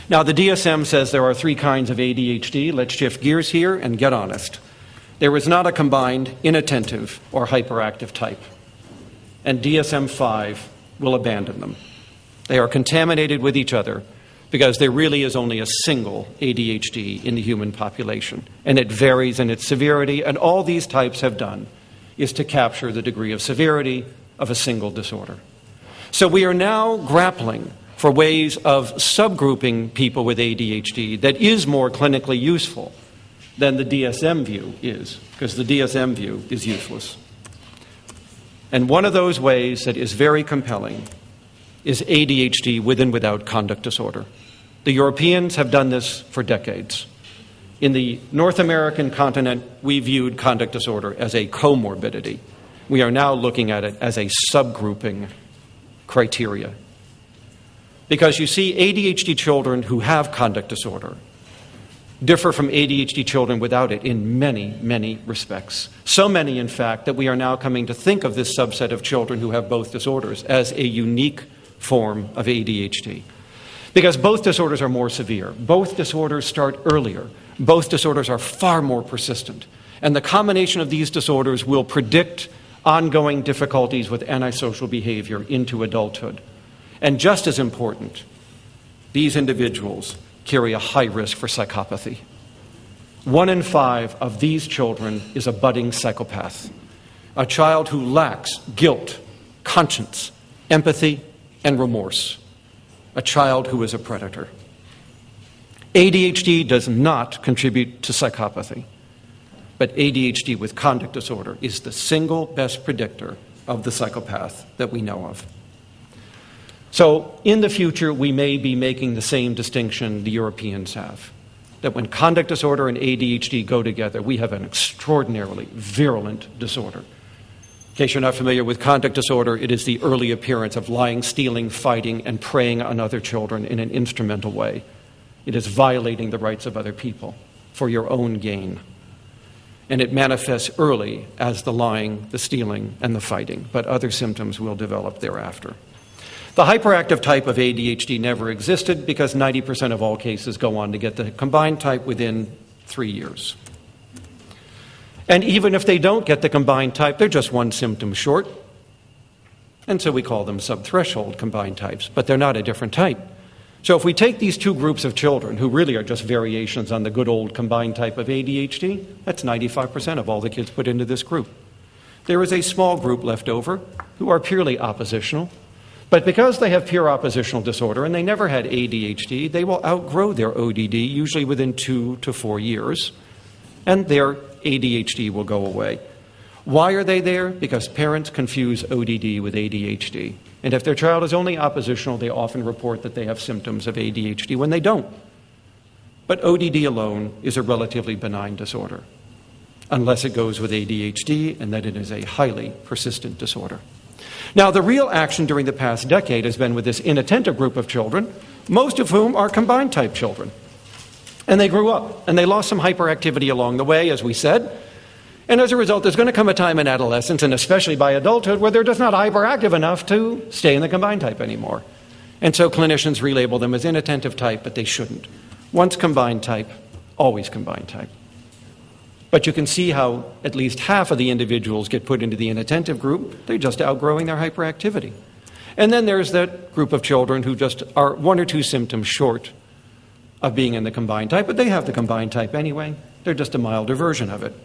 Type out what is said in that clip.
Now, the DSM says there are 3 kinds of ADHD. Let's shift gears here and get honest. There is not a combined inattentive or hyperactive type, and DSM V will abandon them. They are contaminated with each other because there really is only a single ADHD in the human population, and it varies in its severity, and all these types have done is to capture the degree of severity of a single disorder. So we are now grappling for ways of subgrouping people with ADHD that is more clinically useful than the DSM view is, because the DSM view is useless. And one of those ways that is very compelling is ADHD with and without conduct disorder. The Europeans have done this for decades. In the North American continent, we viewed conduct disorder as a comorbidity. We are now looking at it as a subgrouping criteria. Because you see, ADHD children who have conduct disorder differ from ADHD children without it in many, many respects. So many, in fact, that we are now coming to think of this subset of children who have both disorders as a unique form of ADHD. Because both disorders are more severe. Both disorders start earlier. Both disorders are far more persistent. And the combination of these disorders will predict ongoing difficulties with antisocial behavior into adulthood. And just as important, these individuals carry a high risk for psychopathy. 1 in 5 of these children is a budding psychopath, a child who lacks guilt, conscience, empathy, and remorse, a child who is a predator. ADHD does not contribute to psychopathy, but ADHD with conduct disorder is the single best predictor of the psychopath that we know of. So in the future, we may be making the same distinction the Europeans have, that when conduct disorder and ADHD go together, we have an extraordinarily virulent disorder. In case you're not familiar with conduct disorder, it is the early appearance of lying, stealing, fighting, and preying on other children in an instrumental way. It is violating the rights of other people for your own gain. And it manifests early as the lying, the stealing, and the fighting, but other symptoms will develop thereafter. The hyperactive type of ADHD never existed because 90% of all cases go on to get the combined type within 3 years. And even if they don't get the combined type, they're just 1 symptom short. And so we call them subthreshold combined types, but they're not a different type. So if we take these 2 groups of children, who really are just variations on the good old combined type of ADHD, that's 95% of all the kids put into this group. There is a small group left over who are purely oppositional. But because they have pure oppositional disorder and they never had ADHD, they will outgrow their ODD, usually within 2 to 4 years, and their ADHD will go away. Why are they there? Because parents confuse ODD with ADHD. And if their child is only oppositional, they often report that they have symptoms of ADHD when they don't. But ODD alone is a relatively benign disorder, unless it goes with ADHD, and that it is a highly persistent disorder. Now, the real action during the past decade has been with this inattentive group of children, most of whom are combined type children. And they grew up, and they lost some hyperactivity along the way, as we said. And as a result, there's going to come a time in adolescence, and especially by adulthood, where they're just not hyperactive enough to stay in the combined type anymore. And so clinicians relabel them as inattentive type, but they shouldn't. Once combined type, always combined type. But you can see how at least half of the individuals get put into the inattentive group. They're just outgrowing their hyperactivity. And then there's that group of children who just are 1 or 2 symptoms short of being in the combined type, but they have the combined type anyway. They're just a milder version of it.